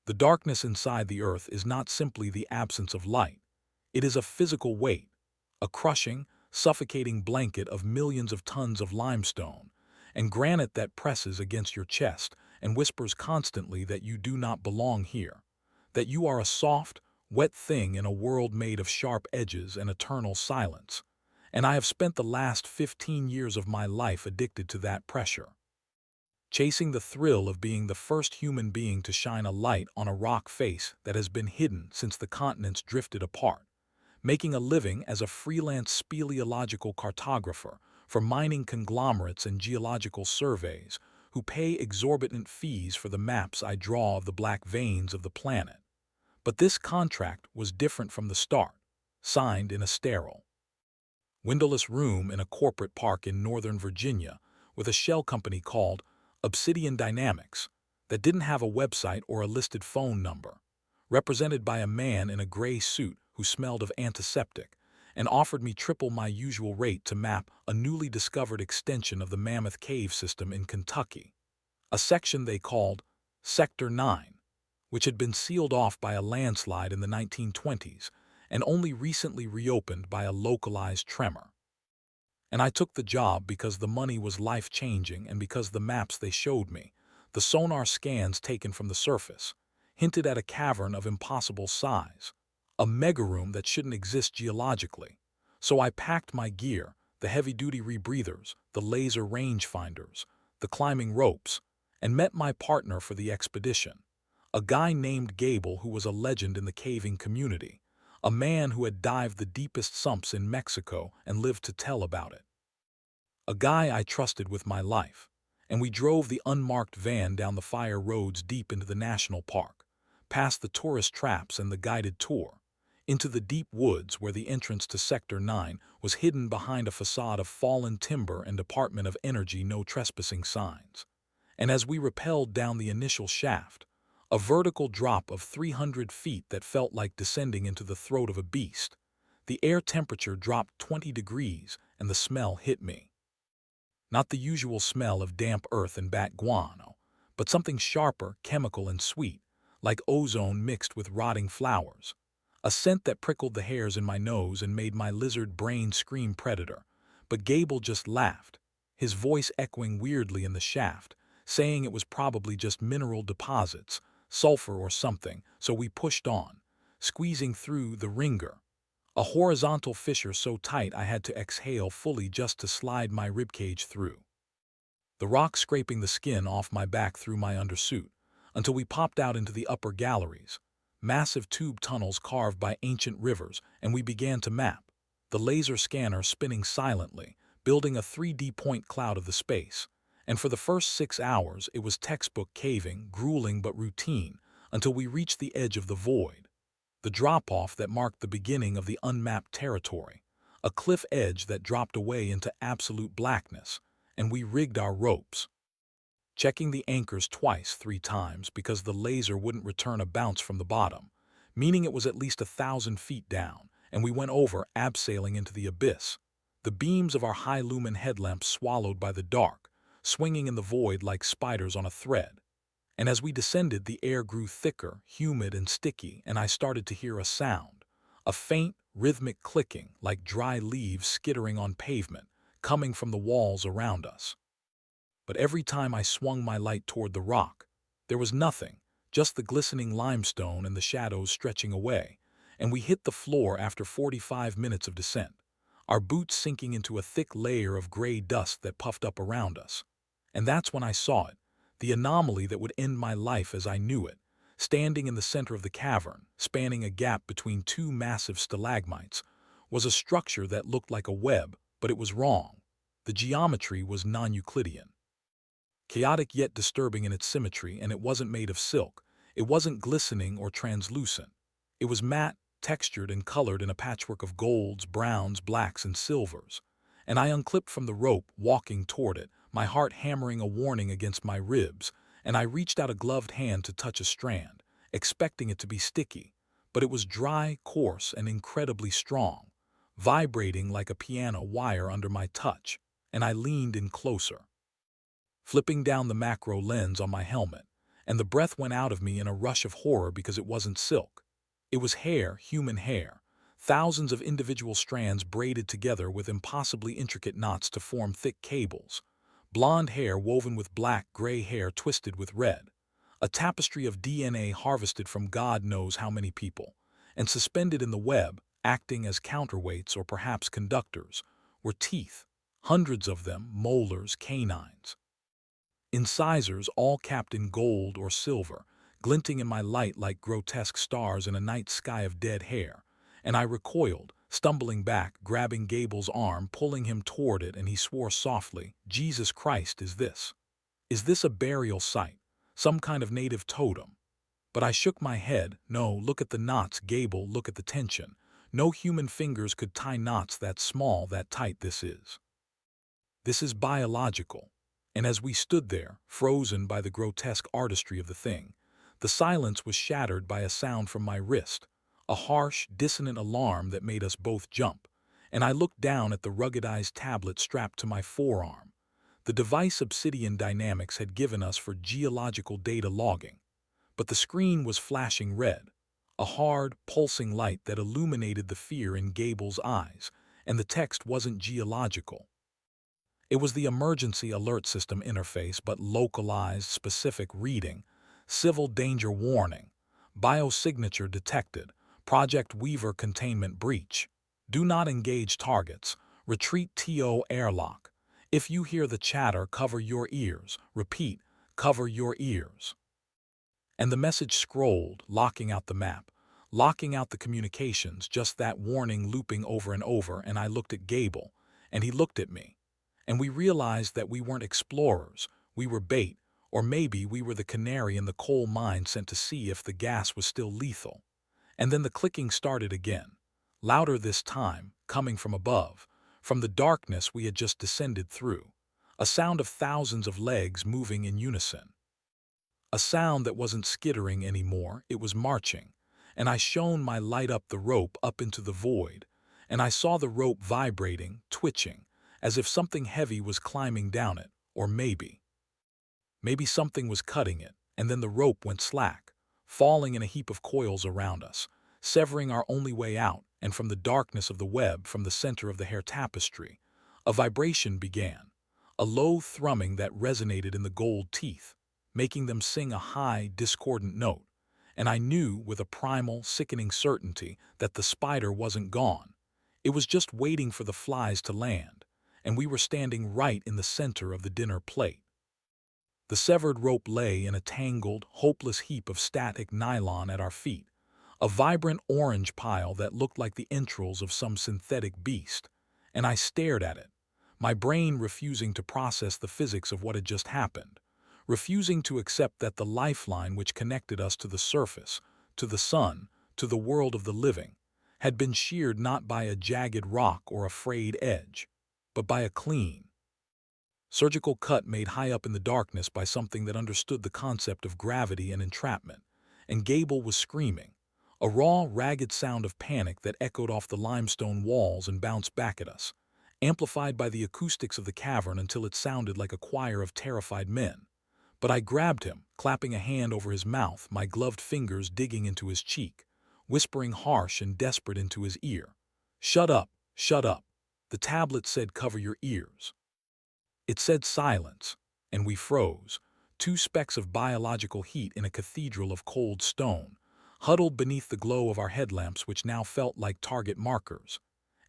The darkness inside the Earth is not simply the absence of light. It is a physical weight, a crushing, suffocating blanket of millions of tons of limestone and granite that presses against your chest and whispers constantly that you do not belong here, that you are a soft, wet thing in a world made of sharp edges and eternal silence. And I have spent the last 15 years of my life addicted to that pressure, chasing the thrill of being the first human being to shine a light on a rock face that has been hidden since the continents drifted apart, making a living as a freelance speleological cartographer for mining conglomerates and geological surveys who pay exorbitant fees for the maps I draw of the black veins of the planet. But this contract was different from the start, signed in a sterile, windowless room in a corporate park in Northern Virginia with a shell company called Obsidian Dynamics that didn't have a website or a listed phone number, represented by a man in a gray suit who smelled of antiseptic and offered me triple my usual rate to map a newly discovered extension of the Mammoth Cave system in Kentucky, a section they called Sector 9, which had been sealed off by a landslide in the 1920s and only recently reopened by a localized tremor. And I took the job because the money was life-changing and because the maps they showed me, the sonar scans taken from the surface, hinted at a cavern of impossible size, a mega-room that shouldn't exist geologically. So I packed my gear, the heavy-duty rebreathers, the laser rangefinders, the climbing ropes, and met my partner for the expedition, a guy named Gable who was a legend in the caving community, a man who had dived the deepest sumps in Mexico and lived to tell about it. A guy I trusted with my life, and we drove the unmarked van down the fire roads deep into the national park, past the tourist traps and the guided tour, into the deep woods where the entrance to Sector 9 was hidden behind a facade of fallen timber and Department of Energy no trespassing signs. And as we rappelled down the initial shaft, a vertical drop of 300 feet that felt like descending into the throat of a beast, the air temperature dropped 20 degrees and the smell hit me. Not the usual smell of damp earth and bat guano, but something sharper, chemical and sweet, like ozone mixed with rotting flowers. A scent that prickled the hairs in my nose and made my lizard brain scream predator. But Gable just laughed, his voice echoing weirdly in the shaft, saying it was probably just mineral deposits, sulfur or something, so we pushed on, squeezing through the ringer, a horizontal fissure so tight I had to exhale fully just to slide my ribcage through, the rock scraping the skin off my back through my undersuit, until we popped out into the upper galleries, massive tube tunnels carved by ancient rivers, and we began to map, the laser scanner spinning silently, building a 3D point cloud of the space. And for the first 6 hours it was textbook caving, grueling but routine, until we reached the edge of the void, the drop-off that marked the beginning of the unmapped territory, a cliff edge that dropped away into absolute blackness, and we rigged our ropes, checking the anchors twice, 3 times, because the laser wouldn't return a bounce from the bottom, meaning it was at least 1,000 feet down, and we went over, abseiling into the abyss, the beams of our high-lumen headlamps swallowed by the dark, swinging in the void like spiders on a thread. And as we descended, the air grew thicker, humid and sticky, and I started to hear a sound, a faint, rhythmic clicking like dry leaves skittering on pavement, coming from the walls around us. But every time I swung my light toward the rock, there was nothing, just the glistening limestone and the shadows stretching away, and we hit the floor after 45 minutes of descent, our boots sinking into a thick layer of gray dust that puffed up around us. And that's when I saw it, the anomaly that would end my life as I knew it, standing in the center of the cavern, spanning a gap between 2 massive stalagmites, was a structure that looked like a web, but it was wrong. The geometry was non-Euclidean, chaotic yet disturbing in its symmetry, and it wasn't made of silk. It wasn't glistening or translucent. It was matte, textured and colored in a patchwork of golds, browns, blacks and silvers. And I unclipped from the rope, walking toward it, my heart hammering a warning against my ribs, and I reached out a gloved hand to touch a strand, expecting it to be sticky, but it was dry, coarse, and incredibly strong, vibrating like a piano wire under my touch, and I leaned in closer, flipping down the macro lens on my helmet, and the breath went out of me in a rush of horror because it wasn't silk. It was hair, human hair, thousands of individual strands braided together with impossibly intricate knots to form thick cables. Blonde hair woven with black, gray hair twisted with red. A tapestry of DNA harvested from God knows how many people. And suspended in the web, acting as counterweights or perhaps conductors, were teeth, hundreds of them, molars, canines. Incisors all capped in gold or silver, glinting in my light like grotesque stars in a night sky of dead hair. And I recoiled, stumbling back, grabbing Gable's arm, pulling him toward it, and he swore softly, "Jesus Christ, is this? Is this a burial site? Some kind of native totem?" But I shook my head. "No, look at the knots, Gable, look at the tension. No human fingers could tie knots that small, that tight. This is biological." And as we stood there, frozen by the grotesque artistry of the thing, the silence was shattered by a sound from my wrist, a harsh, dissonant alarm that made us both jump, and I looked down at the ruggedized tablet strapped to my forearm. The device Obsidian Dynamics had given us for geological data logging, but the screen was flashing red, a hard, pulsing light that illuminated the fear in Gable's eyes, and the text wasn't geological. It was the emergency alert system interface, but localized, specific reading, civil danger warning, biosignature detected, Project Weaver containment breach, do not engage targets, retreat TO airlock. If you hear the chatter, cover your ears. Repeat, cover your ears. And the message scrolled, locking out the map, locking out the communications, just that warning looping over and over, and I looked at Gable, and he looked at me. And we realized that we weren't explorers, we were bait, or maybe we were the canary in the coal mine sent to see if the gas was still lethal. And then the clicking started again, louder this time, coming from above, from the darkness we had just descended through, a sound of thousands of legs moving in unison. A sound that wasn't skittering anymore, it was marching, and I shone my light up the rope up into the void, and I saw the rope vibrating, twitching, as if something heavy was climbing down it, or maybe something was cutting it, and then the rope went slack, falling in a heap of coils around us, severing our only way out, and from the darkness of the web, from the center of the hair tapestry, a vibration began, a low thrumming that resonated in the gold teeth, making them sing a high, discordant note, and I knew with a primal, sickening certainty that the spider wasn't gone. It was just waiting for the flies to land, and we were standing right in the center of the dinner plate. The severed rope lay in a tangled, hopeless heap of static nylon at our feet, a vibrant orange pile that looked like the entrails of some synthetic beast, and I stared at it, my brain refusing to process the physics of what had just happened, refusing to accept that the lifeline which connected us to the surface, to the sun, to the world of the living, had been sheared not by a jagged rock or a frayed edge, but by a clean, surgical cut made high up in the darkness by something that understood the concept of gravity and entrapment. And Gable was screaming, a raw, ragged sound of panic that echoed off the limestone walls and bounced back at us, amplified by the acoustics of the cavern until it sounded like a choir of terrified men. But I grabbed him, clapping a hand over his mouth, my gloved fingers digging into his cheek, whispering harsh and desperate into his ear. "Shut up, shut up." The tablet said, "Cover your ears." It said silence, and we froze, two specks of biological heat in a cathedral of cold stone, huddled beneath the glow of our headlamps which now felt like target markers.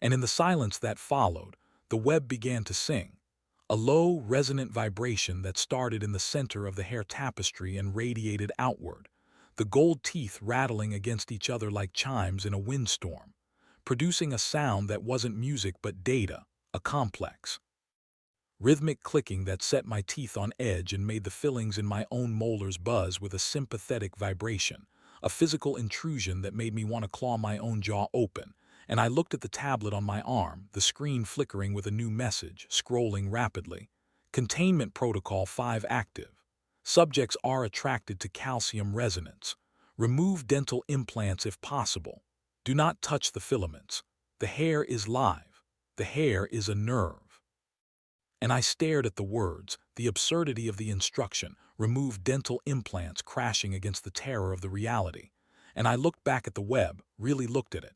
And in the silence that followed, the web began to sing, a low, resonant vibration that started in the center of the hair tapestry and radiated outward, the gold teeth rattling against each other like chimes in a windstorm, producing a sound that wasn't music but data, a complex, rhythmic clicking that set my teeth on edge and made the fillings in my own molars buzz with a sympathetic vibration, a physical intrusion that made me want to claw my own jaw open. And I looked at the tablet on my arm, the screen flickering with a new message, scrolling rapidly. Containment Protocol 5 active. Subjects are attracted to calcium resonance. Remove dental implants if possible. Do not touch the filaments. The hair is live. The hair is a nerve. And I stared at the words, the absurdity of the instruction, removed dental implants crashing against the terror of the reality. And I looked back at the web, really looked at it.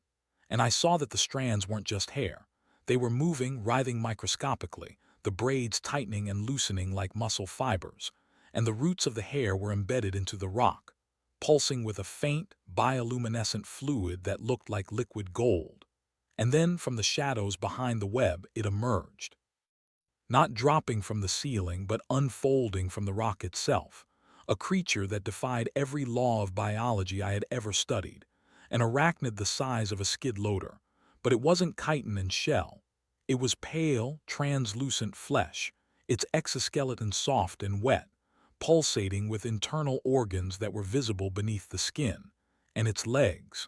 And I saw that the strands weren't just hair. They were moving, writhing microscopically, the braids tightening and loosening like muscle fibers, and the roots of the hair were embedded into the rock, pulsing with a faint, bioluminescent fluid that looked like liquid gold. And then, from the shadows behind the web, it emerged. Not dropping from the ceiling, but unfolding from the rock itself. A creature that defied every law of biology I had ever studied. An arachnid the size of a skid loader. But it wasn't chitin and shell. It was pale, translucent flesh, its exoskeleton soft and wet, pulsating with internal organs that were visible beneath the skin. And its legs.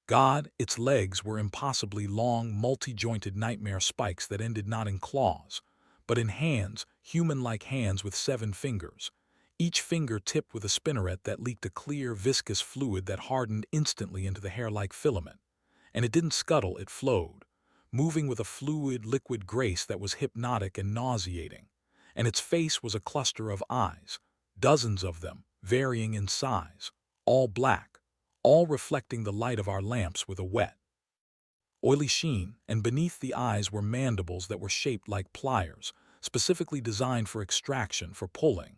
God, its legs were impossibly long, multi-jointed nightmare spikes that ended not in claws, but in hands, human-like hands with 7 fingers, each finger tipped with a spinneret that leaked a clear, viscous fluid that hardened instantly into the hair-like filament. And it didn't scuttle, it flowed, moving with a fluid, liquid grace that was hypnotic and nauseating. And its face was a cluster of eyes, dozens of them, varying in size, all black, all reflecting the light of our lamps with a wet, oily sheen, and beneath the eyes were mandibles that were shaped like pliers, specifically designed for extraction, for pulling.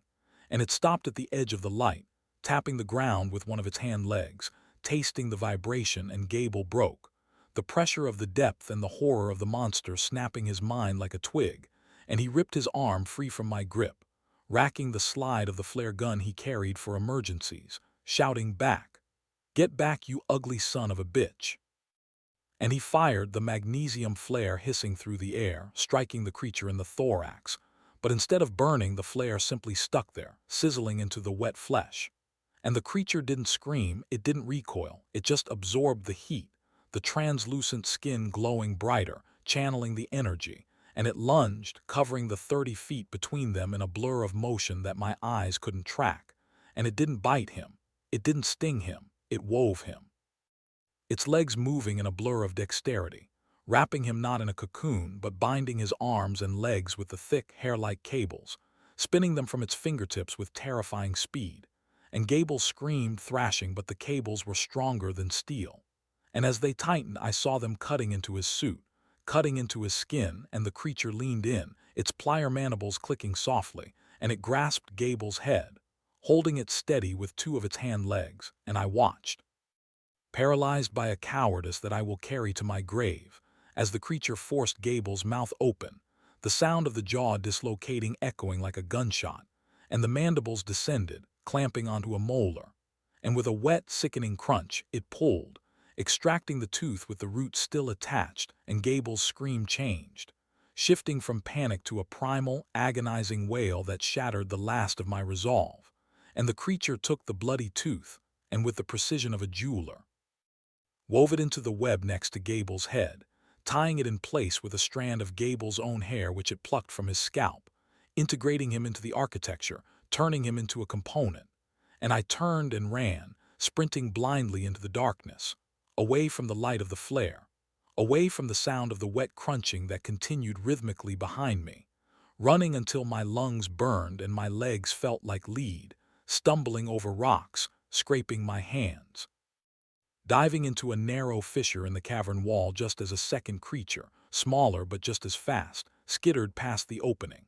And it stopped at the edge of the light, tapping the ground with one of its hand legs, tasting the vibration, and Gable broke. The pressure of the depth and the horror of the monster snapping his mind like a twig, and he ripped his arm free from my grip, racking the slide of the flare gun he carried for emergencies, shouting back, "Get back, you ugly son of a bitch." And he fired, the magnesium flare hissing through the air, striking the creature in the thorax. But instead of burning, the flare simply stuck there, sizzling into the wet flesh. And the creature didn't scream, it didn't recoil, it just absorbed the heat, the translucent skin glowing brighter, channeling the energy, and it lunged, covering the 30 feet between them in a blur of motion that my eyes couldn't track. And it didn't bite him, it didn't sting him, it wove him. Its legs moving in a blur of dexterity, wrapping him not in a cocoon but binding his arms and legs with the thick, hair-like cables, spinning them from its fingertips with terrifying speed. And Gable screamed, thrashing, but the cables were stronger than steel. And as they tightened, I saw them cutting into his suit, cutting into his skin, and the creature leaned in, its plier mandibles clicking softly, and it grasped Gable's head, holding it steady with 2 of its hand legs, and I watched, paralyzed by a cowardice that I will carry to my grave, as the creature forced Gable's mouth open, the sound of the jaw dislocating echoing like a gunshot, and the mandibles descended, clamping onto a molar. And with a wet, sickening crunch, it pulled, extracting the tooth with the root still attached, and Gable's scream changed, shifting from panic to a primal, agonizing wail that shattered the last of my resolve. And the creature took the bloody tooth, and with the precision of a jeweler, wove it into the web next to Gable's head, tying it in place with a strand of Gable's own hair which it plucked from his scalp, integrating him into the architecture, turning him into a component. And I turned and ran, sprinting blindly into the darkness, away from the light of the flare, away from the sound of the wet crunching that continued rhythmically behind me, running until my lungs burned and my legs felt like lead, stumbling over rocks, scraping my hands, diving into a narrow fissure in the cavern wall just as a second creature, smaller but just as fast, skittered past the opening,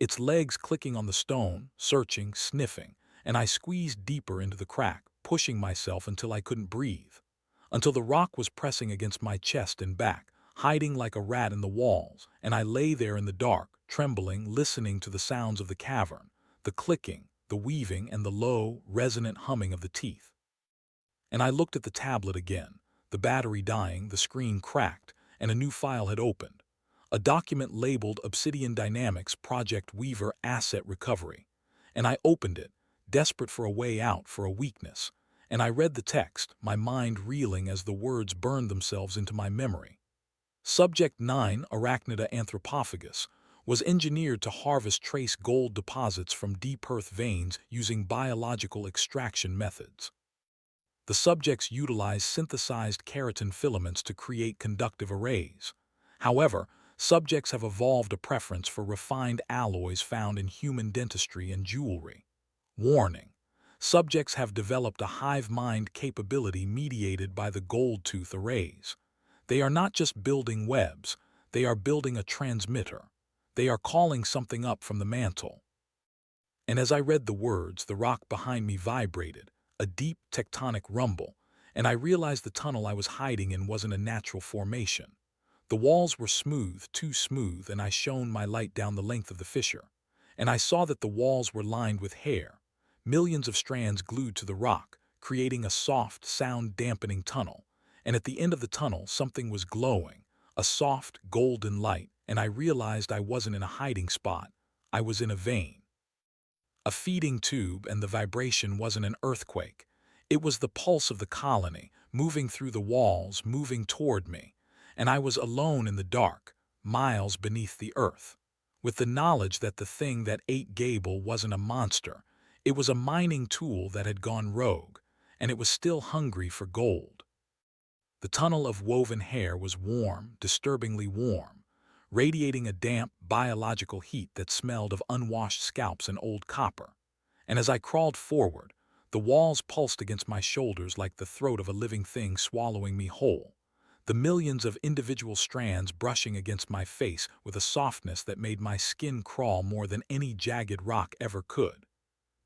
its legs clicking on the stone, searching, sniffing, and I squeezed deeper into the crack, pushing myself until I couldn't breathe, until the rock was pressing against my chest and back, hiding like a rat in the walls, and I lay there in the dark, trembling, listening to the sounds of the cavern, the clicking, the weaving, and the low, resonant humming of the teeth. And I looked at the tablet again, the battery dying, the screen cracked, and a new file had opened. A document labeled Obsidian Dynamics Project Weaver Asset Recovery. And I opened it, desperate for a way out, for a weakness. And I read the text, my mind reeling as the words burned themselves into my memory. Subject 9, Arachnida anthropophagus, was engineered to harvest trace gold deposits from deep earth veins using biological extraction methods. The subjects utilized synthesized keratin filaments to create conductive arrays. However, subjects have evolved a preference for refined alloys found in human dentistry and jewelry. Warning: subjects have developed a hive mind capability mediated by the gold tooth arrays. They are not just building webs, they are building a transmitter. They are calling something up from the mantle. And as I read the words, the rock behind me vibrated, a deep tectonic rumble, and I realized the tunnel I was hiding in wasn't a natural formation. The walls were smooth, too smooth, and I shone my light down the length of the fissure. And I saw that the walls were lined with hair, millions of strands glued to the rock, creating a soft, sound-dampening tunnel. And at the end of the tunnel, something was glowing, a soft, golden light, and I realized I wasn't in a hiding spot. I was in a vein, a feeding tube, and the vibration wasn't an earthquake. It was the pulse of the colony, moving through the walls, moving toward me. And I was alone in the dark, miles beneath the earth, with the knowledge that the thing that ate Gable wasn't a monster. It was a mining tool that had gone rogue, and it was still hungry for gold. The tunnel of woven hair was warm, disturbingly warm, radiating a damp, biological heat that smelled of unwashed scalps and old copper. And as I crawled forward, the walls pulsed against my shoulders like the throat of a living thing swallowing me whole, the millions of individual strands brushing against my face with a softness that made my skin crawl more than any jagged rock ever could.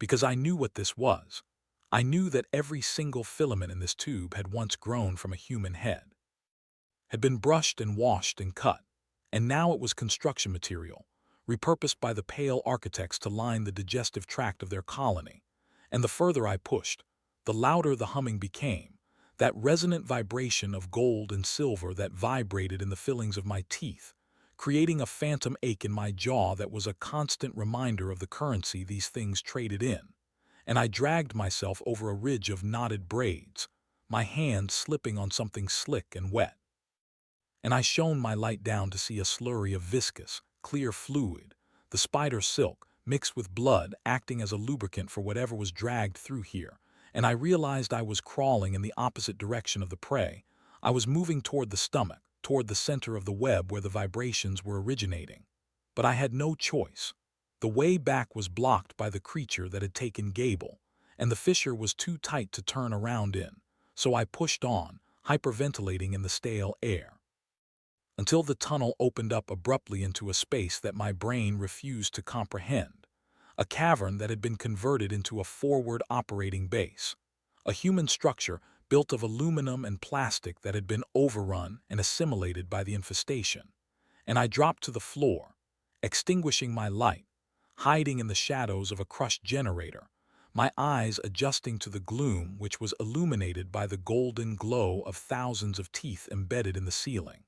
Because I knew what this was. I knew that every single filament in this tube had once grown from a human head, had been brushed and washed and cut, and now it was construction material, repurposed by the pale architects to line the digestive tract of their colony. And the further I pushed, the louder the humming became, that resonant vibration of gold and silver that vibrated in the fillings of my teeth, creating a phantom ache in my jaw that was a constant reminder of the currency these things traded in. And I dragged myself over a ridge of knotted braids, my hand slipping on something slick and wet. And I shone my light down to see a slurry of viscous, clear fluid, the spider silk, mixed with blood, acting as a lubricant for whatever was dragged through here. And I realized I was crawling in the opposite direction of the prey. I was moving toward the stomach, toward the center of the web where the vibrations were originating. But I had no choice. The way back was blocked by the creature that had taken Gable, and the fissure was too tight to turn around in. So I pushed on, hyperventilating in the stale air, until the tunnel opened up abruptly into a space that my brain refused to comprehend, a cavern that had been converted into a forward operating base, a human structure built of aluminum and plastic that had been overrun and assimilated by the infestation. And I dropped to the floor, extinguishing my light, hiding in the shadows of a crushed generator, my eyes adjusting to the gloom which was illuminated by the golden glow of thousands of teeth embedded in the ceiling.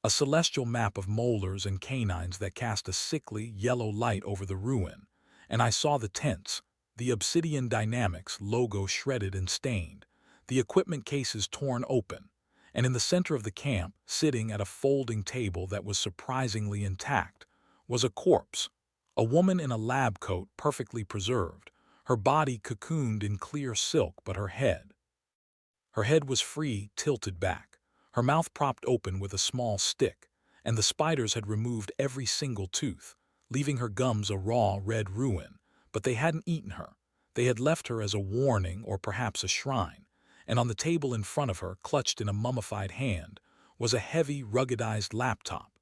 A celestial map of molars and canines that cast a sickly, yellow light over the ruin, and I saw the tents, the Obsidian Dynamics logo shredded and stained, the equipment cases torn open, and in the center of the camp, sitting at a folding table that was surprisingly intact, was a corpse, a woman in a lab coat perfectly preserved, her body cocooned in clear silk, but her head was free, tilted back, her mouth propped open with a small stick, and the spiders had removed every single tooth, leaving her gums a raw, red ruin. But they hadn't eaten her. They had left her as a warning or perhaps a shrine, and on the table in front of her, clutched in a mummified hand, was a heavy, ruggedized laptop,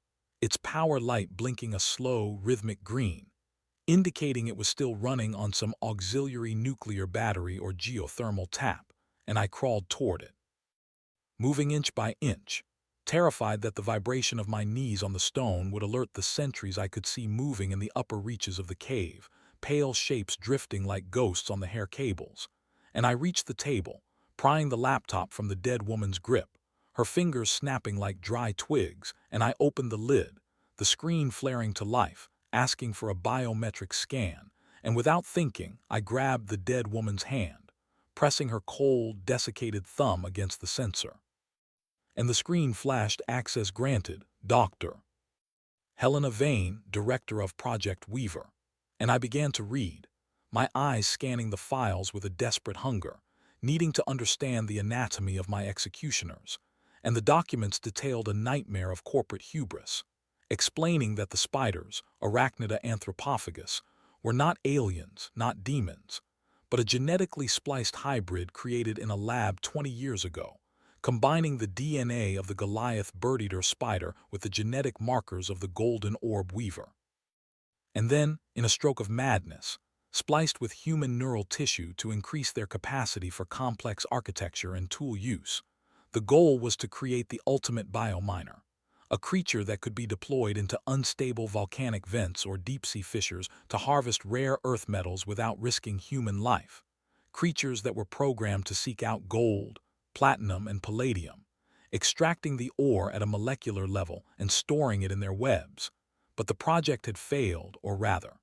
its power light blinking a slow, rhythmic green, indicating it was still running on some auxiliary nuclear battery or geothermal tap, and I crawled toward it, moving inch by inch, terrified that the vibration of my knees on the stone would alert the sentries I could see moving in the upper reaches of the cave, pale shapes drifting like ghosts on the hair cables. And I reached the table, prying the laptop from the dead woman's grip, her fingers snapping like dry twigs, and I opened the lid, the screen flaring to life, asking for a biometric scan, and without thinking, I grabbed the dead woman's hand, pressing her cold, desiccated thumb against the sensor. And the screen flashed access granted, Dr. Helena Vane, director of Project Weaver. And I began to read, my eyes scanning the files with a desperate hunger, needing to understand the anatomy of my executioners. And the documents detailed a nightmare of corporate hubris, explaining that the spiders, Arachnida anthropophagus, were not aliens, not demons, but a genetically spliced hybrid created in a lab 20 years ago, combining the DNA of the Goliath bird-eater spider with the genetic markers of the golden orb weaver. And then, in a stroke of madness, spliced with human neural tissue to increase their capacity for complex architecture and tool use. The goal was to create the ultimate biominer, a creature that could be deployed into unstable volcanic vents or deep-sea fissures to harvest rare earth metals without risking human life. Creatures that were programmed to seek out gold, platinum, and palladium, extracting the ore at a molecular level and storing it in their webs. But the project had failed, or rather,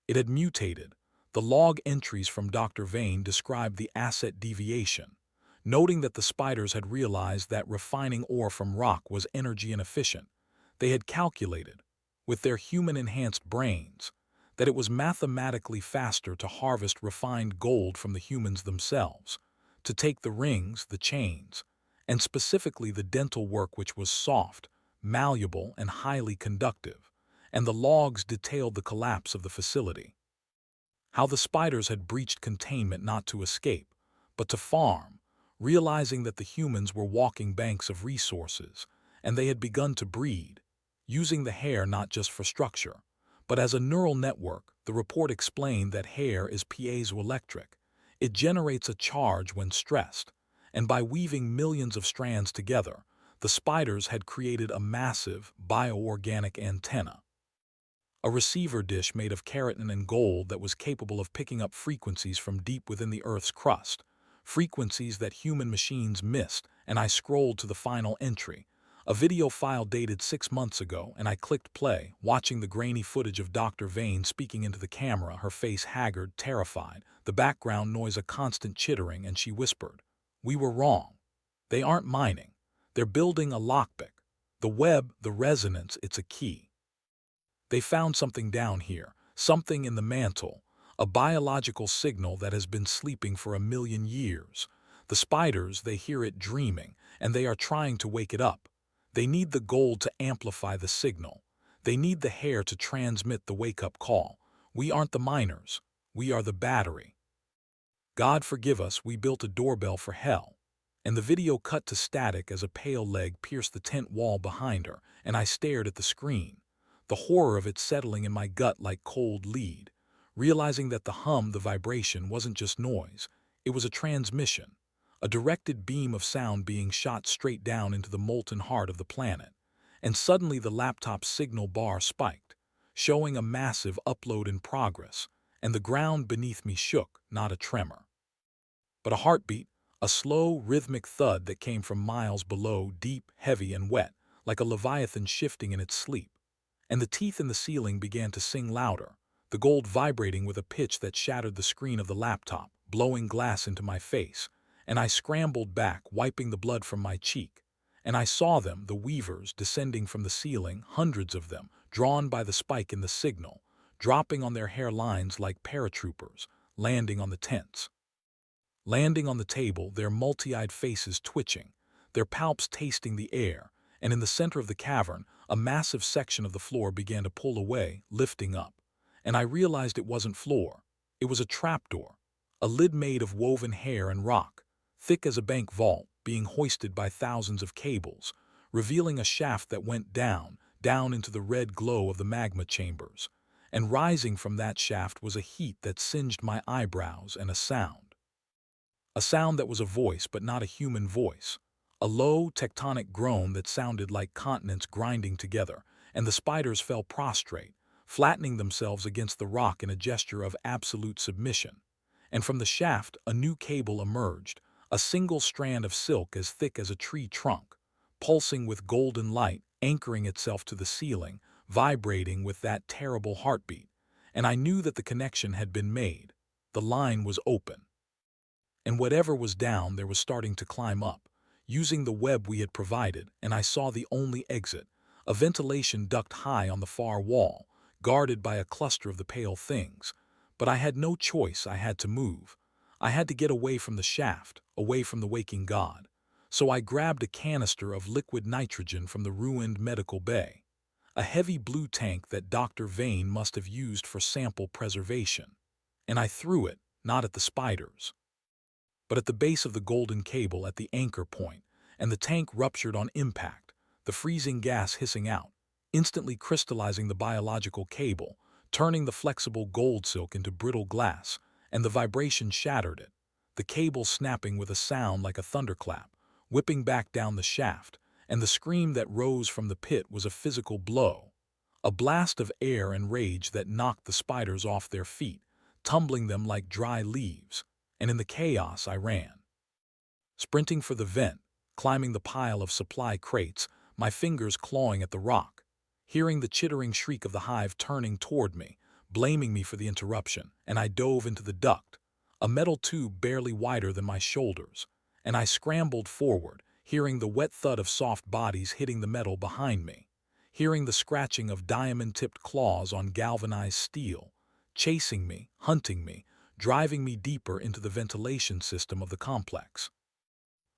it had mutated. The log entries from Dr. Vane described the asset deviation, noting that the spiders had realized that refining ore from rock was energy inefficient. They had calculated, with their human-enhanced brains, that it was mathematically faster to harvest refined gold from the humans themselves, to take the rings, the chains, and specifically the dental work, which was soft, malleable, and highly conductive, and the logs detailed the collapse of the facility. How the spiders had breached containment not to escape, but to farm, realizing that the humans were walking banks of resources, and they had begun to breed, using the hair not just for structure, but as a neural network. The report explained that hair is piezoelectric. It generates a charge when stressed, and by weaving millions of strands together, the spiders had created a massive, bioorganic antenna. A receiver dish made of keratin and gold that was capable of picking up frequencies from deep within the Earth's crust, frequencies that human machines missed. And I scrolled to the final entry, a video file dated 6 months ago, and I clicked play, watching the grainy footage of Dr. Vane speaking into the camera, her face haggard, terrified, the background noise a constant chittering, and she whispered, "We were wrong. They aren't mining. They're building a lockpick. The web, the resonance, it's a key. They found something down here, something in the mantle, a biological signal that has been sleeping for 1,000,000 years. The spiders, they hear it dreaming, and they are trying to wake it up. They need the gold to amplify the signal. They need the hair to transmit the wake-up call. We aren't the miners. We are the battery. God forgive us, we built a doorbell for hell." And the video cut to static as a pale leg pierced the tent wall behind her, and I stared at the screen, the horror of it settling in my gut like cold lead, realizing that the hum, the vibration, wasn't just noise. It was a transmission, a directed beam of sound being shot straight down into the molten heart of the planet. And suddenly the laptop's signal bar spiked, showing a massive upload in progress, and the ground beneath me shook, not a tremor, but a heartbeat, a slow, rhythmic thud that came from miles below, deep, heavy, and wet, like a leviathan shifting in its sleep. And the teeth in the ceiling began to sing louder, the gold vibrating with a pitch that shattered the screen of the laptop, blowing glass into my face. And I scrambled back, wiping the blood from my cheek. And I saw them, the weavers, descending from the ceiling, hundreds of them, drawn by the spike in the signal, dropping on their hairlines like paratroopers, landing on the tents. Landing on the table, their multi-eyed faces twitching, their palps tasting the air, and in the center of the cavern, a massive section of the floor began to pull away, lifting up. And I realized it wasn't floor. It was a trapdoor, a lid made of woven hair and rock, thick as a bank vault, being hoisted by thousands of cables, revealing a shaft that went down, down into the red glow of the magma chambers. And rising from that shaft was a heat that singed my eyebrows, and a sound. A sound that was a voice, but not a human voice. A low, tectonic groan that sounded like continents grinding together, and the spiders fell prostrate, flattening themselves against the rock in a gesture of absolute submission. And from the shaft, a new cable emerged, a single strand of silk as thick as a tree trunk, pulsing with golden light, anchoring itself to the ceiling, vibrating with that terrible heartbeat. And I knew that the connection had been made. The line was open. And whatever was down there was starting to climb up, using the web we had provided, and I saw the only exit, a ventilation duct high on the far wall, guarded by a cluster of the pale things. But I had no choice, I had to move. I had to get away from the shaft, away from the waking god. So I grabbed a canister of liquid nitrogen from the ruined medical bay. a heavy blue tank that Dr. Vane must have used for sample preservation. And I threw it, not at the spiders, but at the base of the golden cable at the anchor point, and the tank ruptured on impact, the freezing gas hissing out, instantly crystallizing the biological cable, turning the flexible gold silk into brittle glass, and the vibration shattered it, the cable snapping with a sound like a thunderclap, whipping back down the shaft, and the scream that rose from the pit was a physical blow, a blast of air and rage that knocked the spiders off their feet, tumbling them like dry leaves, and in the chaos I ran, sprinting for the vent, climbing the pile of supply crates, my fingers clawing at the rock, hearing the chittering shriek of the hive turning toward me, blaming me for the interruption, and I dove into the duct, a metal tube barely wider than my shoulders, and I scrambled forward, hearing the wet thud of soft bodies hitting the metal behind me, hearing the scratching of diamond-tipped claws on galvanized steel, chasing me, hunting me, driving me deeper into the ventilation system of the complex.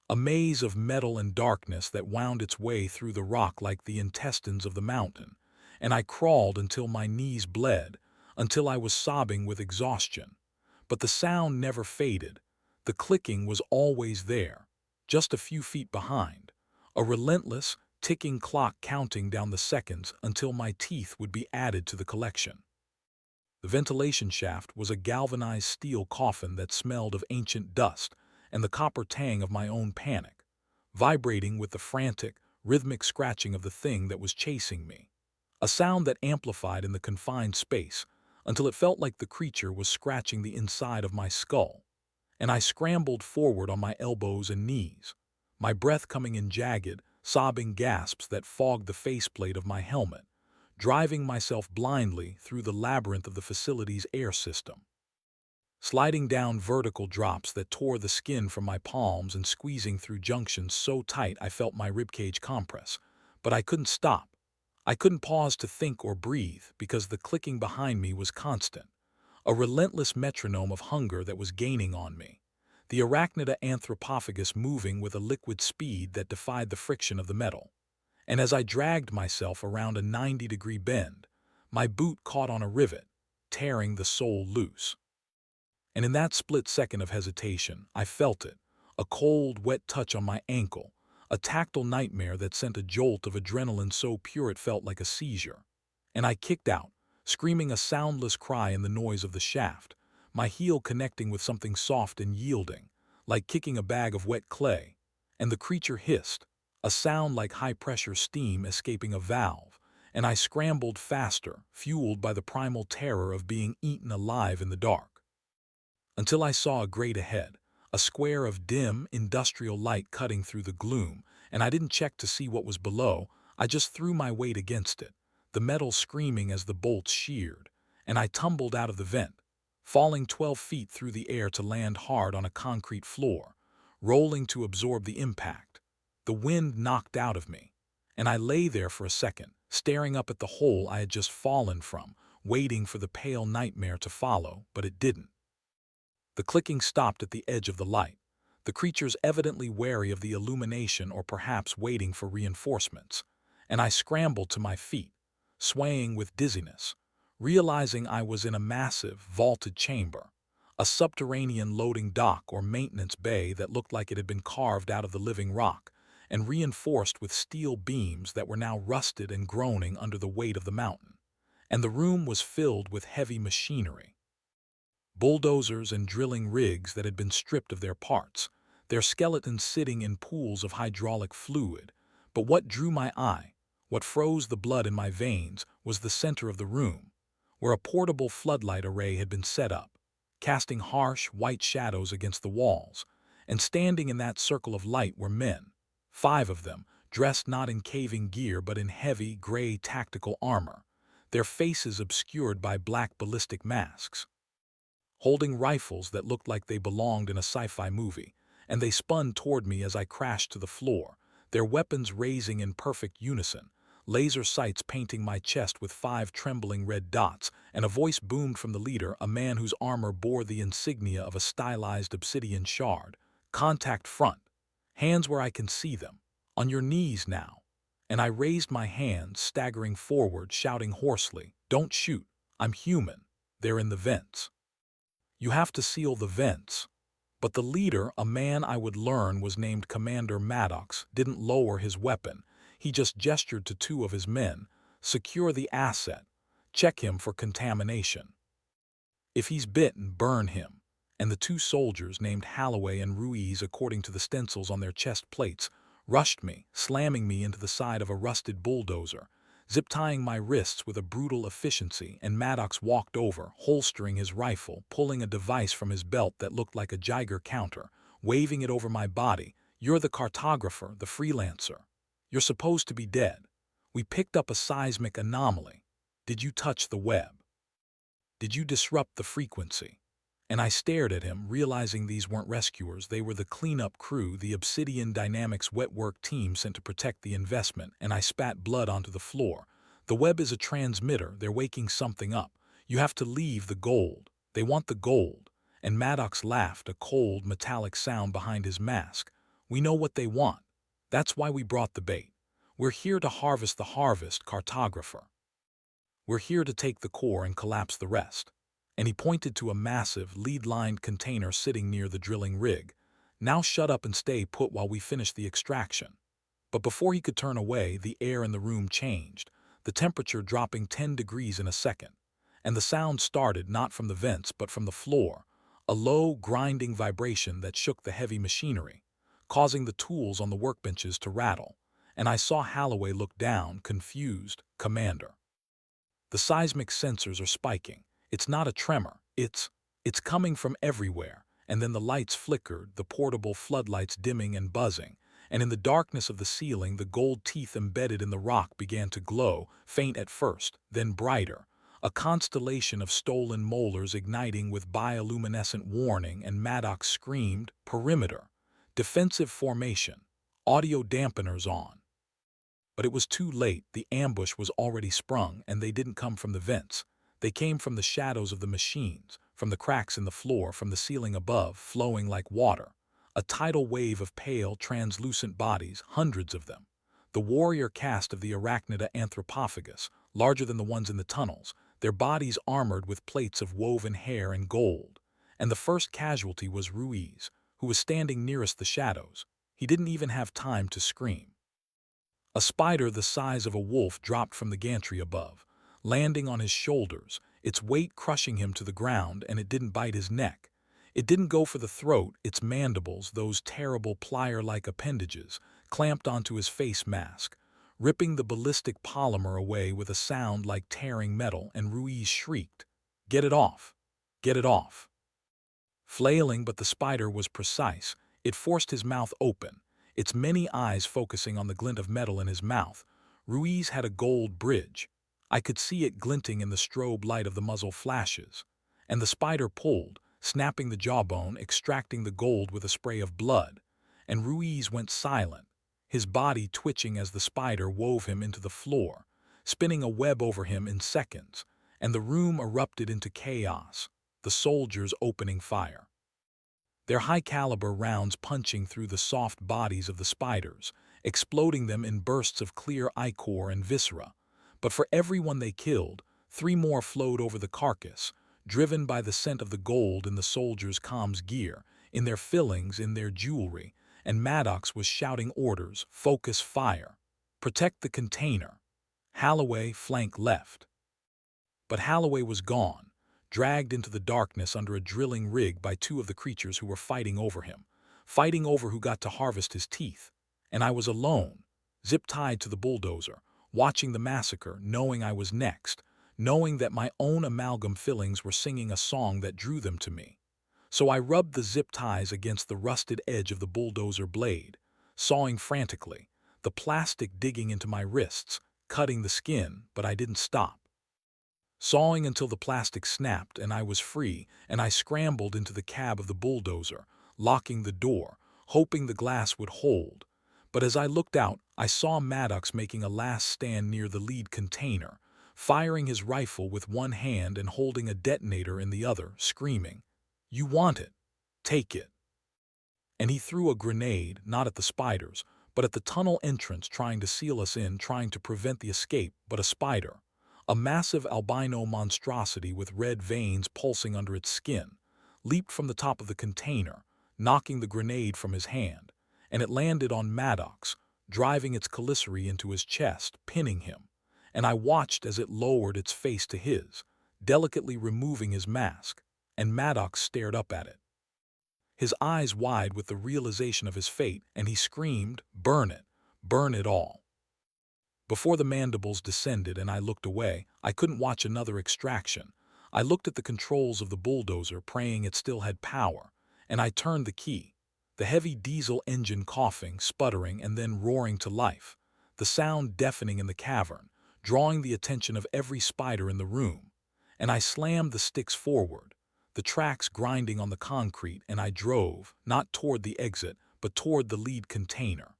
A maze of metal and darkness that wound its way through the rock like the intestines of the mountain, and I crawled until my knees bled, until I was sobbing with exhaustion. But the sound never faded. The clicking was always there, just a few feet behind, a relentless, ticking clock counting down the seconds until my teeth would be added to the collection. The ventilation shaft was a galvanized steel coffin that smelled of ancient dust and the copper tang of my own panic, vibrating with the frantic, rhythmic scratching of the thing that was chasing me, a sound that amplified in the confined space until it felt like the creature was scratching the inside of my skull, and I scrambled forward on my elbows and knees, my breath coming in jagged, sobbing gasps that fogged the faceplate of my helmet, driving myself blindly through the labyrinth of the facility's air system, sliding down vertical drops that tore the skin from my palms and squeezing through junctions so tight I felt my ribcage compress. But I couldn't stop. I couldn't pause to think or breathe because the clicking behind me was constant, a relentless metronome of hunger that was gaining on me, the arachnida anthropophagus moving with a liquid speed that defied the friction of the metal. And as I dragged myself around a 90-degree bend, my boot caught on a rivet, tearing the sole loose. And in that split second of hesitation, I felt it, a cold, wet touch on my ankle, a tactile nightmare that sent a jolt of adrenaline so pure it felt like a seizure. And I kicked out, screaming a soundless cry in the noise of the shaft, my heel connecting with something soft and yielding, like kicking a bag of wet clay, and the creature hissed, a sound like high-pressure steam escaping a valve, and I scrambled faster, fueled by the primal terror of being eaten alive in the dark, until I saw a grate ahead, a square of dim, industrial light cutting through the gloom, and I didn't check to see what was below. I just threw my weight against it, the metal screaming as the bolts sheared, and I tumbled out of the vent, falling 12 feet through the air to land hard on a concrete floor, rolling to absorb the impact. The wind knocked out of me, and I lay there for a second, staring up at the hole I had just fallen from, waiting for the pale nightmare to follow, but it didn't. The clicking stopped at the edge of the light, the creatures evidently wary of the illumination or perhaps waiting for reinforcements, and I scrambled to my feet, swaying with dizziness, realizing I was in a massive, vaulted chamber, a subterranean loading dock or maintenance bay that looked like it had been carved out of the living rock and reinforced with steel beams that were now rusted and groaning under the weight of the mountain. And the room was filled with heavy machinery, bulldozers and drilling rigs that had been stripped of their parts, their skeletons sitting in pools of hydraulic fluid. But what drew my eye, what froze the blood in my veins, was the center of the room, where a portable floodlight array had been set up, casting harsh, white shadows against the walls, and standing in that circle of light were men, 5 of them, dressed not in caving gear but in heavy, gray tactical armor, their faces obscured by black ballistic masks, holding rifles that looked like they belonged in a sci-fi movie, and they spun toward me as I crashed to the floor, their weapons raising in perfect unison, laser sights painting my chest with 5 trembling red dots, and a voice boomed from the leader, a man whose armor bore the insignia of a stylized obsidian shard. "Contact front. Hands where I can see them. On your knees now." And I raised my hand, staggering forward, shouting hoarsely, "Don't shoot! I'm human. They're in the vents. You have to seal the vents." But the leader, a man I would learn was named Commander Maddox, didn't lower his weapon. He just gestured to two of his men. "Secure the asset. Check him for contamination. If he's bitten, burn him." And the two soldiers, named Holloway and Ruiz according to the stencils on their chest plates, rushed me, slamming me into the side of a rusted bulldozer, zip-tying my wrists with a brutal efficiency, and Maddox walked over, holstering his rifle, pulling a device from his belt that looked like a Geiger counter, waving it over my body. "You're the cartographer, the freelancer. You're supposed to be dead. We picked up a seismic anomaly. Did you touch the web? Did you disrupt the frequency?" And I stared at him, realizing these weren't rescuers. They were the cleanup crew, the Obsidian Dynamics wet-work team sent to protect the investment, and I spat blood onto the floor. "The web is a transmitter. They're waking something up. You have to leave the gold. They want the gold." And Maddox laughed, a cold, metallic sound behind his mask. "We know what they want. That's why we brought the bait. We're here to harvest the harvest, cartographer. We're here to take the core and collapse the rest." And he pointed to a massive, lead-lined container sitting near the drilling rig. "Now shut up and stay put while we finish the extraction." But before he could turn away, the air in the room changed, the temperature dropping 10 degrees in a second. And the sound started not from the vents but from the floor, a low, grinding vibration that shook the heavy machinery, causing the tools on the workbenches to rattle. And I saw Holloway look down, confused. "Commander, the seismic sensors are spiking. It's not a tremor. It's coming from everywhere." And then the lights flickered, the portable floodlights dimming and buzzing. And in the darkness of the ceiling, the gold teeth embedded in the rock began to glow, faint at first, then brighter. A constellation of stolen molars igniting with bioluminescent warning, and Maddox screamed, "Perimeter! Defensive formation! Audio dampeners on!" But it was too late. The ambush was already sprung, and they didn't come from the vents. They came from the shadows of the machines, from the cracks in the floor, from the ceiling above, flowing like water. A tidal wave of pale, translucent bodies, hundreds of them. The warrior caste of the Arachnida anthropophagus, larger than the ones in the tunnels, their bodies armored with plates of woven hair and gold. And the first casualty was Ruiz, who was standing nearest the shadows. He didn't even have time to scream. A spider the size of a wolf dropped from the gantry above, landing on his shoulders, its weight crushing him to the ground, and it didn't bite his neck. It didn't go for the throat. Its mandibles, those terrible plier-like appendages, clamped onto his face mask, ripping the ballistic polymer away with a sound like tearing metal, and Ruiz shrieked, "Get it off! Get it off!" Flailing, but the spider was precise. It forced his mouth open, its many eyes focusing on the glint of metal in his mouth. Ruiz had a gold bridge. I could see it glinting in the strobe light of the muzzle flashes. And the spider pulled, snapping the jawbone, extracting the gold with a spray of blood. And Ruiz went silent, his body twitching as the spider wove him into the floor, spinning a web over him in seconds. And the room erupted into chaos, the soldiers opening fire, their high-caliber rounds punching through the soft bodies of the spiders, exploding them in bursts of clear ichor and viscera. But for every one they killed, 3 more flowed over the carcass, driven by the scent of the gold in the soldiers' comms gear, in their fillings, in their jewelry. And Maddox was shouting orders: "Focus fire! Protect the container! Holloway, flank left!" But Holloway was gone, dragged into the darkness under a drilling rig by 2 of the creatures who were fighting over him, fighting over who got to harvest his teeth. And I was alone, zip-tied to the bulldozer, watching the massacre, knowing I was next, knowing that my own amalgam fillings were singing a song that drew them to me. So I rubbed the zip ties against the rusted edge of the bulldozer blade, sawing frantically, the plastic digging into my wrists, cutting the skin, but I didn't stop. Sawing until the plastic snapped and I was free, and I scrambled into the cab of the bulldozer, locking the door, hoping the glass would hold. But as I looked out, I saw Maddox making a last stand near the lead container, firing his rifle with one hand and holding a detonator in the other, screaming, "You want it? Take it!" And he threw a grenade, not at the spiders, but at the tunnel entrance trying to seal us in, trying to prevent the escape, but a spider. A massive albino monstrosity with red veins pulsing under its skin, leaped from the top of the container, knocking the grenade from his hand, and it landed on Maddox, driving its commissary into his chest, pinning him, and I watched as it lowered its face to his, delicately removing his mask, and Maddox stared up at it, his eyes wide with the realization of his fate, and he screamed, burn it all." Before the mandibles descended and I looked away, I couldn't watch another extraction. I looked at the controls of the bulldozer, praying it still had power, and I turned the key. The heavy diesel engine coughing, sputtering, and then roaring to life, the sound deafening in the cavern, drawing the attention of every spider in the room. And I slammed the sticks forward, the tracks grinding on the concrete, and I drove, not toward the exit, but toward the lead container,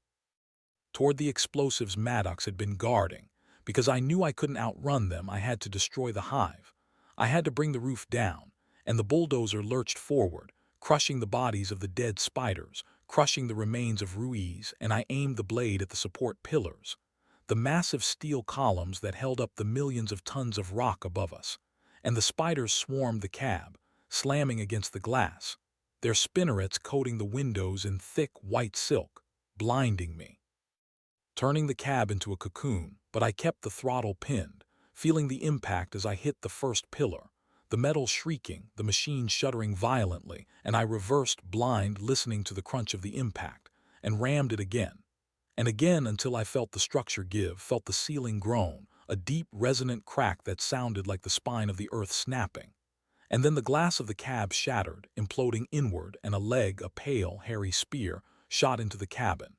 toward the explosives Maddox had been guarding. Because I knew I couldn't outrun them, I had to destroy the hive. I had to bring the roof down, and the bulldozer lurched forward, crushing the bodies of the dead spiders, crushing the remains of Ruiz, and I aimed the blade at the support pillars, the massive steel columns that held up the millions of tons of rock above us. And the spiders swarmed the cab, slamming against the glass, their spinnerets coating the windows in thick white silk, blinding me, turning the cab into a cocoon. But I kept the throttle pinned, feeling the impact as I hit the first pillar, the metal shrieking, the machine shuddering violently, and I reversed blind, listening to the crunch of the impact, and rammed it again and again until I felt the structure give, felt the ceiling groan, a deep, resonant crack that sounded like the spine of the earth snapping. And then the glass of the cab shattered, imploding inward, and a leg, a pale, hairy spear, shot into the cabin,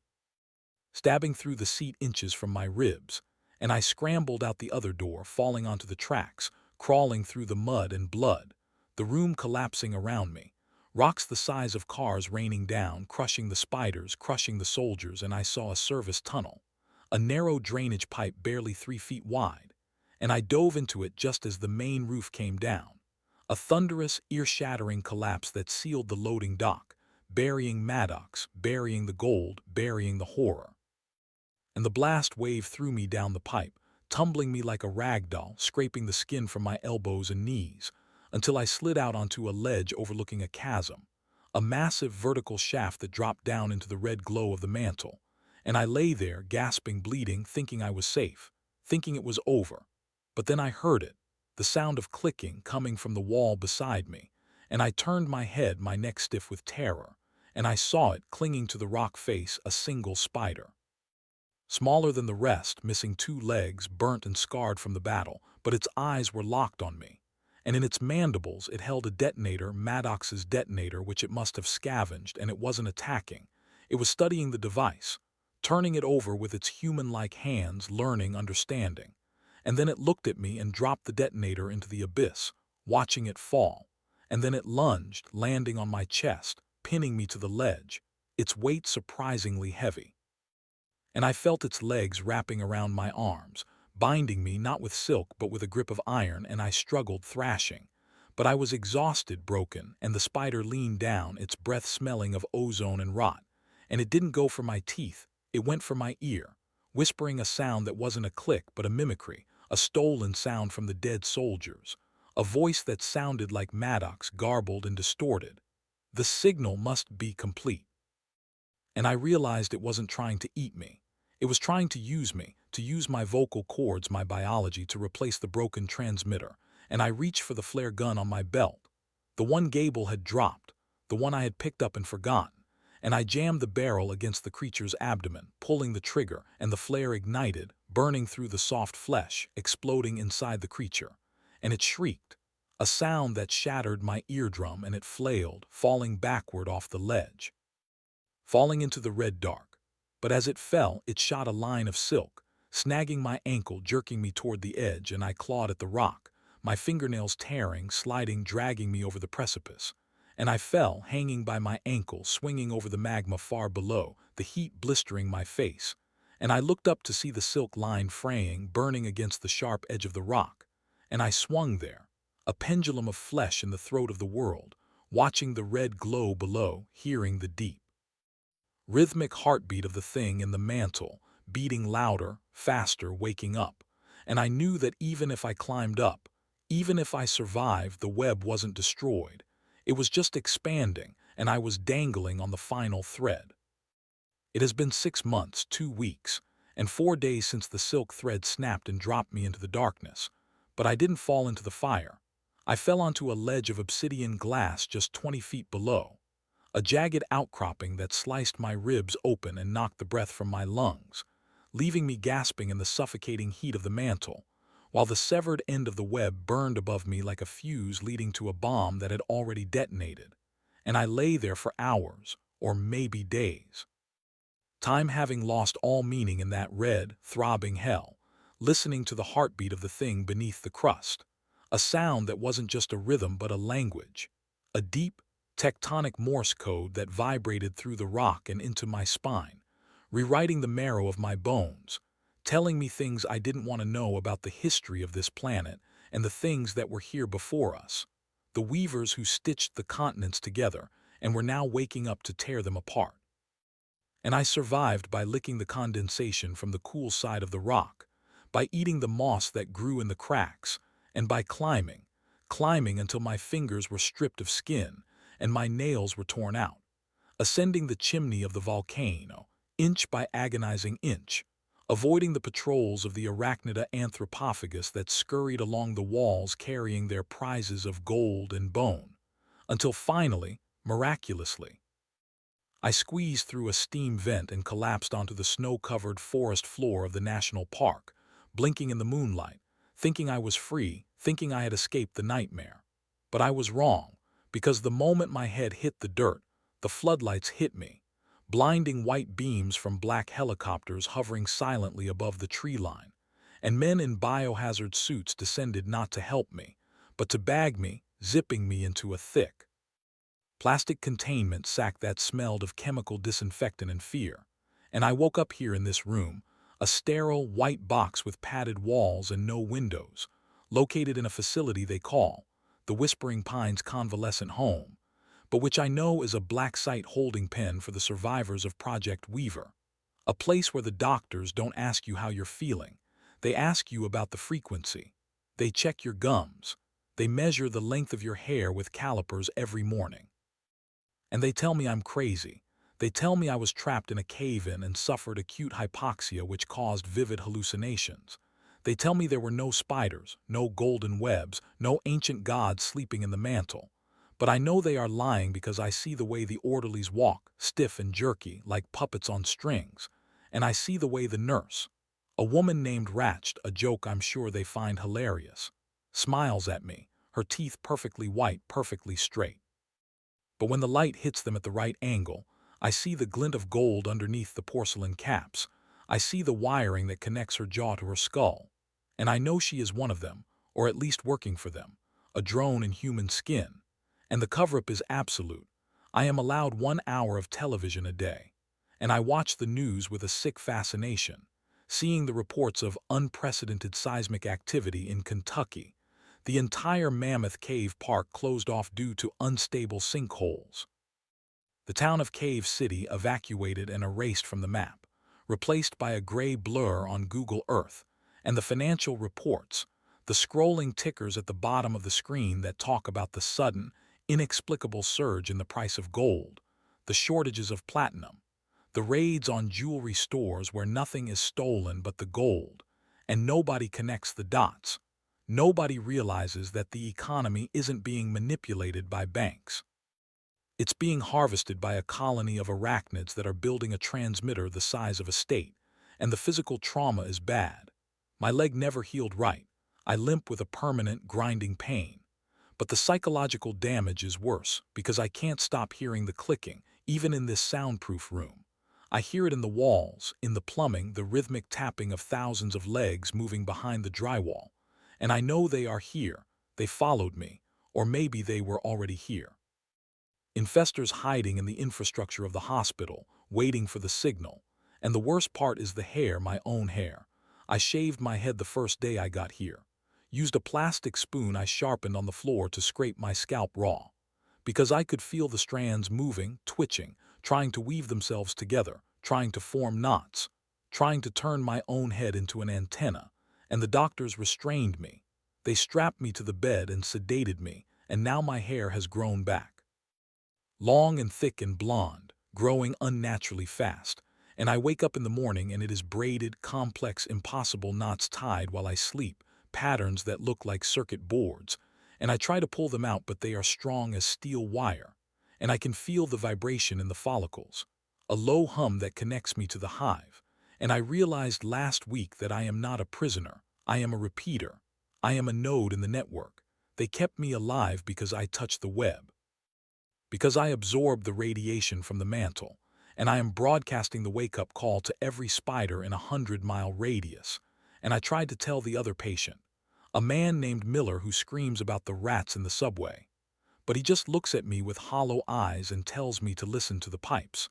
stabbing through the seat inches from my ribs, and I scrambled out the other door, falling onto the tracks, crawling through the mud and blood, the room collapsing around me, rocks the size of cars raining down, crushing the spiders, crushing the soldiers, and I saw a service tunnel, a narrow drainage pipe barely 3 feet wide, and I dove into it just as the main roof came down, a thunderous, ear-shattering collapse that sealed the loading dock, burying Maddox, burying the gold, burying the horror. And the blast wave threw me down the pipe, tumbling me like a rag doll, scraping the skin from my elbows and knees, until I slid out onto a ledge overlooking a chasm, a massive vertical shaft that dropped down into the red glow of the mantle. And I lay there, gasping, bleeding, thinking I was safe, thinking it was over. But then I heard it, the sound of clicking coming from the wall beside me, and I turned my head, my neck stiff with terror, and I saw it clinging to the rock face, a single spider, smaller than the rest, missing 2 legs, burnt and scarred from the battle, but its eyes were locked on me, and in its mandibles it held a detonator, Maddox's detonator, which it must have scavenged, and it wasn't attacking. It was studying the device, turning it over with its human-like hands, learning, understanding. And then it looked at me and dropped the detonator into the abyss, watching it fall. And then it lunged, landing on my chest, pinning me to the ledge, its weight surprisingly heavy. And I felt its legs wrapping around my arms, binding me not with silk but with a grip of iron, and I struggled, thrashing. But I was exhausted, broken, and the spider leaned down, its breath smelling of ozone and rot. And it didn't go for my teeth, it went for my ear, whispering a sound that wasn't a click but a mimicry, a stolen sound from the dead soldiers, a voice that sounded like Maddox, garbled and distorted. The signal must be complete. And I realized it wasn't trying to eat me. It was trying to use my vocal cords, my biology, to replace the broken transmitter, and I reached for the flare gun on my belt. The one Gable had dropped, the one I had picked up and forgotten, and I jammed the barrel against the creature's abdomen, pulling the trigger, and the flare ignited, burning through the soft flesh, exploding inside the creature. And it shrieked, a sound that shattered my eardrum, and it flailed, falling backward off the ledge, falling into the red dark. But as it fell, it shot a line of silk, snagging my ankle, jerking me toward the edge, and I clawed at the rock, my fingernails tearing, sliding, dragging me over the precipice. And I fell, hanging by my ankle, swinging over the magma far below, the heat blistering my face. And I looked up to see the silk line fraying, burning against the sharp edge of the rock. And I swung there, a pendulum of flesh in the throat of the world, watching the red glow below, hearing the deep rhythmic heartbeat of the thing in the mantle, beating louder, faster, waking up. And I knew that even if I climbed up, even if I survived, the web wasn't destroyed. It was just expanding, and I was dangling on the final thread. It has been 6 months, 2 weeks, and 4 days since the silk thread snapped and dropped me into the darkness. But I didn't fall into the fire. I fell onto a ledge of obsidian glass just 20 feet below, a jagged outcropping that sliced my ribs open and knocked the breath from my lungs, leaving me gasping in the suffocating heat of the mantle, while the severed end of the web burned above me like a fuse leading to a bomb that had already detonated. And I lay there for hours, or maybe days, time having lost all meaning in that red, throbbing hell, listening to the heartbeat of the thing beneath the crust, a sound that wasn't just a rhythm but a language, a deep, tectonic Morse code that vibrated through the rock and into my spine, rewriting the marrow of my bones, telling me things I didn't want to know about the history of this planet and the things that were here before us, the weavers who stitched the continents together and were now waking up to tear them apart. And I survived by licking the condensation from the cool side of the rock, by eating the moss that grew in the cracks, and by climbing until my fingers were stripped of skin and my nails were torn out, ascending the chimney of the volcano, inch by agonizing inch, avoiding the patrols of the arachnida anthropophagus that scurried along the walls carrying their prizes of gold and bone, until finally, miraculously, I squeezed through a steam vent and collapsed onto the snow-covered forest floor of the national park, blinking in the moonlight, thinking I was free, thinking I had escaped the nightmare. But I was wrong, because the moment my head hit the dirt, the floodlights hit me, blinding white beams from black helicopters hovering silently above the tree line, and men in biohazard suits descended not to help me, but to bag me, zipping me into a thick plastic containment sack that smelled of chemical disinfectant and fear. And I woke up here in this room, a sterile white box with padded walls and no windows, located in a facility they call the Whispering Pines Convalescent Home, but which I know is a black site holding pen for the survivors of Project Weaver, a place where the doctors don't ask you how you're feeling. They ask you about the frequency. They check your gums. They measure the length of your hair with calipers every morning. And they tell me I'm crazy. They tell me I was trapped in a cave-in and suffered acute hypoxia which caused vivid hallucinations. They tell me there were no spiders, no golden webs, no ancient gods sleeping in the mantle. But I know they are lying because I see the way the orderlies walk, stiff and jerky, like puppets on strings. And I see the way the nurse, a woman named Ratched, a joke I'm sure they find hilarious, smiles at me, her teeth perfectly white, perfectly straight. But when the light hits them at the right angle, I see the glint of gold underneath the porcelain caps. I see the wiring that connects her jaw to her skull. And I know she is one of them, or at least working for them, a drone in human skin. And the cover-up is absolute. I am allowed 1 hour of television a day. And I watch the news with a sick fascination, seeing the reports of unprecedented seismic activity in Kentucky, the entire Mammoth Cave Park closed off due to unstable sinkholes, the town of Cave City evacuated and erased from the map, replaced by a gray blur on Google Earth, and the financial reports, the scrolling tickers at the bottom of the screen that talk about the sudden, inexplicable surge in the price of gold, the shortages of platinum, the raids on jewelry stores where nothing is stolen but the gold, and nobody connects the dots. Nobody realizes that the economy isn't being manipulated by banks. It's being harvested by a colony of arachnids that are building a transmitter the size of a state, and the physical trauma is bad. My leg never healed right. I limp with a permanent, grinding pain. But the psychological damage is worse because I can't stop hearing the clicking, even in this soundproof room. I hear it in the walls, in the plumbing, the rhythmic tapping of thousands of legs moving behind the drywall. And I know they are here. They followed me, or maybe they were already here. Infestors hiding in the infrastructure of the hospital, waiting for the signal. And the worst part is the hair, my own hair. I shaved my head the first day I got here. Used a plastic spoon I sharpened on the floor to scrape my scalp raw. Because I could feel the strands moving, twitching, trying to weave themselves together, trying to form knots, trying to turn my own head into an antenna, and the doctors restrained me. They strapped me to the bed and sedated me, and now my hair has grown back. Long and thick and blonde, growing unnaturally fast, and I wake up in the morning and it is braided, complex, impossible knots tied while I sleep, patterns that look like circuit boards, and I try to pull them out but they are strong as steel wire, and I can feel the vibration in the follicles, a low hum that connects me to the hive, and I realized last week that I am not a prisoner, I am a repeater, I am a node in the network. They kept me alive because I touched the web, because I absorb the radiation from the mantle, and I am broadcasting the wake-up call to every spider in a 100-mile radius. And I tried to tell the other patient, a man named Miller who screams about the rats in the subway. But he just looks at me with hollow eyes and tells me to listen to the pipes.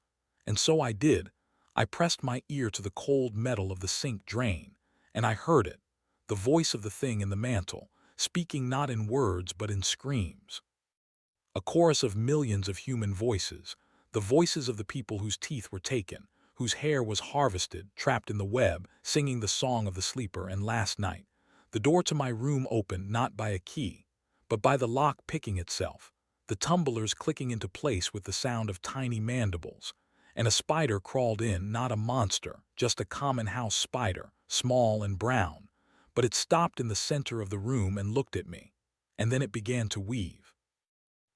And so I did. I pressed my ear to the cold metal of the sink drain, and I heard it, the voice of the thing in the mantle, speaking not in words but in screams. A chorus of millions of human voices, the voices of the people whose teeth were taken, whose hair was harvested, trapped in the web, singing the song of the sleeper. And last night, the door to my room opened not by a key, but by the lock picking itself, the tumblers clicking into place with the sound of tiny mandibles, and a spider crawled in, not a monster, just a common house spider, small and brown, but it stopped in the center of the room and looked at me, and then it began to weave,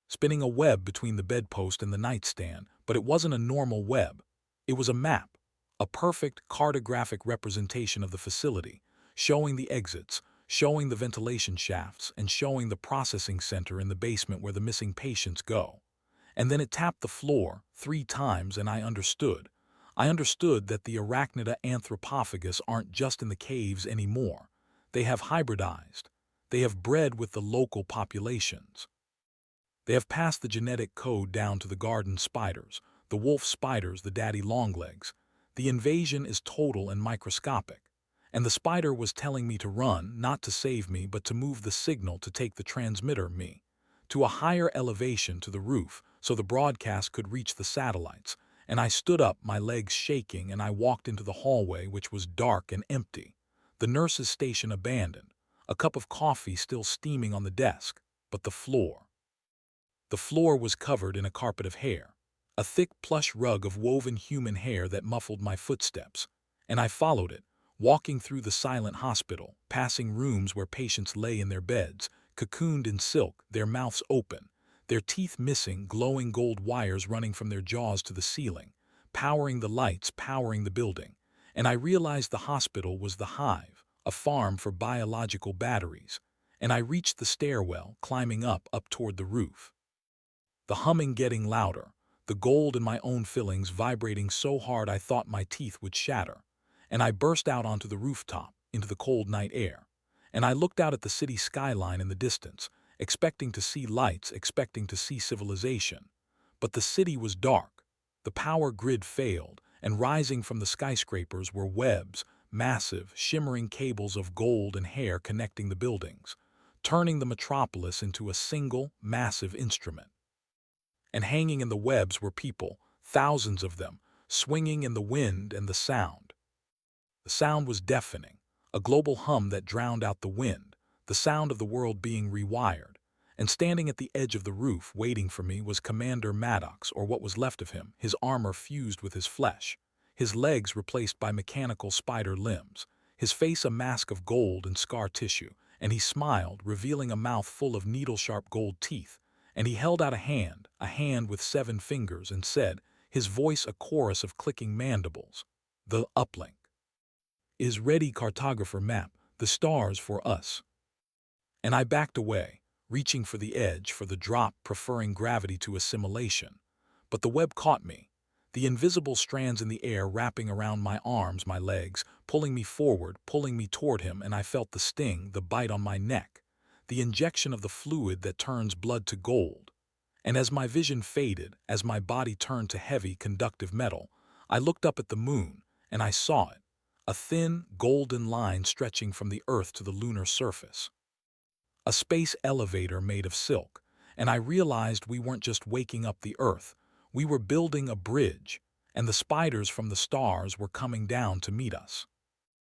spinning a web between the bedpost and the nightstand, but it wasn't a normal web. It was a map, a perfect cartographic representation of the facility, showing the exits, showing the ventilation shafts, and showing the processing center in the basement where the missing patients go. And then it tapped the floor 3 times and I understood. I understood that the arachnida anthropophagus aren't just in the caves anymore. They have hybridized. They have bred with the local populations. They have passed the genetic code down to the garden spiders, the wolf spiders, the daddy longlegs. The invasion is total and microscopic. And the spider was telling me to run, not to save me, but to move the signal, to take the transmitter, me, to a higher elevation, to the roof, so the broadcast could reach the satellites. And I stood up, my legs shaking, and I walked into the hallway, which was dark and empty. The nurse's station abandoned, a cup of coffee still steaming on the desk, but the floor. The floor was covered in a carpet of hair, a thick plush rug of woven human hair that muffled my footsteps, and I followed it, walking through the silent hospital, passing rooms where patients lay in their beds, cocooned in silk, their mouths open, their teeth missing, glowing gold wires running from their jaws to the ceiling, powering the lights, powering the building. And I realized the hospital was the hive, a farm for biological batteries, and I reached the stairwell, climbing up toward the roof. The humming getting louder, the gold in my own fillings vibrating so hard I thought my teeth would shatter, and I burst out onto the rooftop, into the cold night air, and I looked out at the city skyline in the distance, expecting to see lights, expecting to see civilization. But the city was dark, the power grid failed, and rising from the skyscrapers were webs, massive, shimmering cables of gold and hair connecting the buildings, turning the metropolis into a single, massive instrument. And hanging in the webs were people, thousands of them, swinging in the wind, and the sound. The sound was deafening, a global hum that drowned out the wind, the sound of the world being rewired. And standing at the edge of the roof, waiting for me, was Commander Maddox, or what was left of him, his armor fused with his flesh, his legs replaced by mechanical spider limbs, his face a mask of gold and scar tissue, and he smiled, revealing a mouth full of needle-sharp gold teeth. And he held out a hand with 7 fingers, and said, his voice a chorus of clicking mandibles, "The uplink is ready, cartographer map, the stars for us." And I backed away, reaching for the edge, for the drop, preferring gravity to assimilation. But the web caught me, the invisible strands in the air wrapping around my arms, my legs, pulling me forward, pulling me toward him, and I felt the sting, the bite on my neck, the injection of the fluid that turns blood to gold. And as my vision faded, as my body turned to heavy, conductive metal, I looked up at the moon, and I saw it, a thin, golden line stretching from the Earth to the lunar surface. A space elevator made of silk, and I realized we weren't just waking up the Earth, We were building a bridge, and the spiders from the stars were coming down to meet us.